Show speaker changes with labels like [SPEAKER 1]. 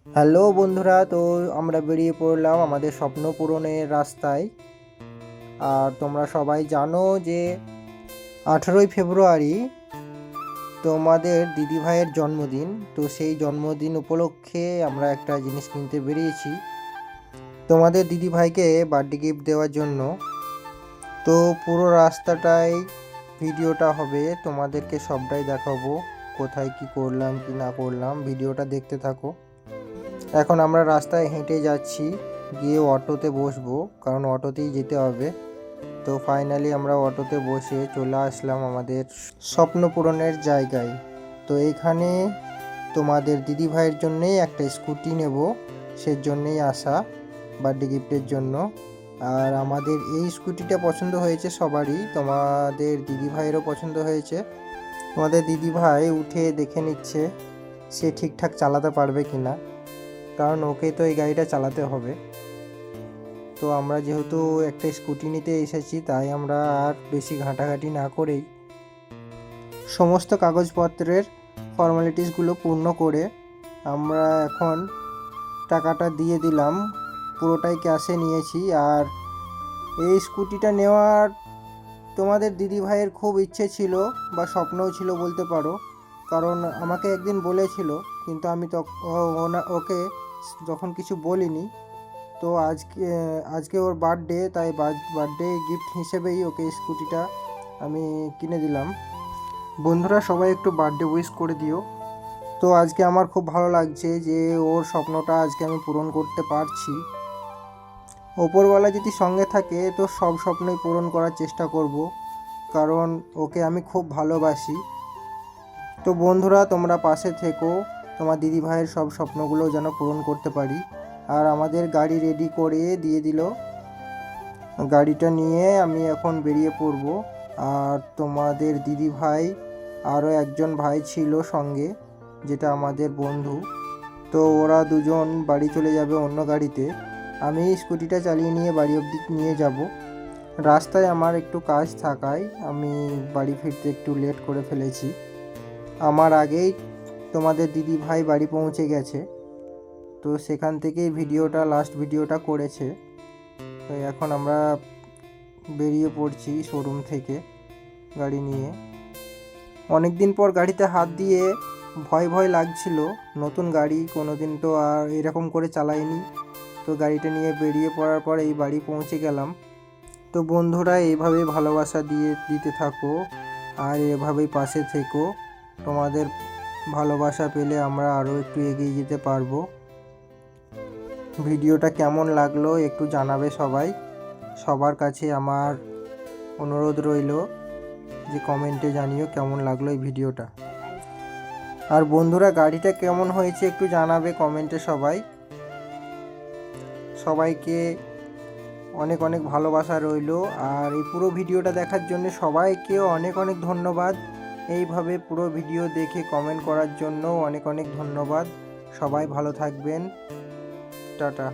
[SPEAKER 1] Hello বন্ধুরা, তো আমরা বেরিয়ে পড়লাম আমাদের স্বপ্ন পূরণের রাস্তায়। আর তোমরা সবাই জানো যে 18ই ফেব্রুয়ারি তোমাদের দিদিভাইয়ের জন্মদিন। তো সেই জন্মদিন উপলক্ষে আমরা একটা জিনিস কিনতে বেরিয়েছি তোমাদের দিদিভাইকে বার্থডে গিফট দেওয়ার জন্য। তো পুরো রাস্তাটাই ভিডিওটা হবে, তোমাদেরকে সবটাই দেখাবো, কোথায় কি করলাম কি না করলাম। ভিডিওটা দেখতে থাকো। এখন আমরা রাস্তায় হেঁটে যাচ্ছি, গিয়ে অটোতে বসবো, কারণ অটোতেই যেতে হবে। তো ফাইনালি আমরা অটোতে বসে চলে আসলাম আমাদের স্বপ্ন পূরণের জায়গায়। তো এইখানে তোমাদের দিদিভাইয়ের জন্যেই একটা স্কুটি নেব, সেজন্যেই আসা বার্থডে গিফটের জন্য। আর আমাদের এই স্কুটিটা পছন্দ হয়েছে সবারই, তোমাদের দিদিভাইয়েরও পছন্দ হয়েছে। তোমাদের দিদিভাই উঠে দেখে নিচ্ছে সে ঠিকঠাক চালাতে পারবে কি না, কারণ ওকে তো এই গাড়িটা চালাতে হবে। তো আমরা যেহেতু একটা স্কুটি নিতে এসেছি, তাই আমরা আর বেশি ঘাঁটাঘাঁটি না করেই সমস্ত কাগজপত্রের ফর্মালিটিসগুলো পূর্ণ করে আমরা এখন টাকাটা দিয়ে দিলাম। পুরোটাই ক্যাশে নিয়েছি। আর এই স্কুটিটা নেওয়ার তোমাদের দিদিভাইয়ের খুব ইচ্ছে ছিল বা স্বপ্নও ছিল বলতে পারো, কারণ আমাকে একদিন বলেছিল, কিন্তু আমি ওকে যখন কিছু বলিনি। তো আজকে ওর বার্থডে, তাই বার্থডে গিফট হিসেবেই ওকে স্কুটিটা আমি কিনে দিলাম। বন্ধুরা সবাই একটু বার্থডে উইশ করে দিও। তো আজকে আমার খুব ভালো লাগছে যে ওর স্বপ্নটা আজকে আমি পূরণ করতে পারছি। ওপরওয়ালা যদি সঙ্গে থাকে তো সব স্বপ্নই পূরণ করার চেষ্টা করব, কারণ ওকে আমি খুব ভালোবাসি। তো বন্ধুরা তোমরা পাশে থেকো, তোমার দিদিভাইয়ের সব স্বপ্নগুলো যেন পূরণ করতে পারি। আর আমাদের গাড়ি রেডি করে দিয়ে দিল, গাড়িটা নিয়ে আমি এখন বেরিয়ে পড়ব। আর তোমাদের দিদিভাই আরও একজন ভাই ছিল সঙ্গে, যেটা আমাদের বন্ধু। তো ওরা দুজন বাড়ি চলে যাবে অন্য গাড়িতে, আমি স্কুটিটা চালিয়ে নিয়ে বাড়ি অবধি নিয়ে যাব। রাস্তায় আমার একটু কাজ থাকায় আমি বাড়ি ফিরতে একটু লেট করে ফেলেছি। আমার আগেই তোমাদের দিদিভাই বাড়ি পৌঁছে গেছে, তো সেখান থেকেই লাস্ট ভিডিওটা করেছে। তো এখন আমরা বেরিয়ে পড়ছি শোরুম থেকে গাড়ি নিয়ে। অনেক দিন পর গাড়িতে হাত দিয়ে ভয় ভয় লাগছিল, নতুন গাড়ি, কোনো দিন তো আর এরকম করে চালাইনি। তো গাড়িটা নিয়ে বেরিয়ে পড়ার পর এই বাড়ি পৌঁছে গেলাম। তো বন্ধুরা এইভাবেই ভালোবাসা দিতে থাকো, আর এভাবেই পাশে থেকো। তোমাদের ভালোবাসা পেলে আমরা আরও একটু এগিয়ে যেতে পারবো। ভিডিওটা কেমন লাগলো একটু জানাবে সবাই। সবার কাছে আমার অনুরোধ রইল যে কমেন্টে জানিও কেমন লাগলো এই ভিডিওটা। আর বন্ধুরা গাড়িটা কেমন হয়েছে একটু জানাবে কমেন্টে সবাই। সবাইকে অনেক অনেক ভালোবাসা রইল। আর এই পুরো ভিডিওটা দেখার জন্য সবাইকে অনেক অনেক ধন্যবাদ। এইভাবে পুরো ভিডিও দেখে কমেন্ট করার জন্য অনেক অনেক ধন্যবাদ। সবাই ভালো থাকবেন। টাটা।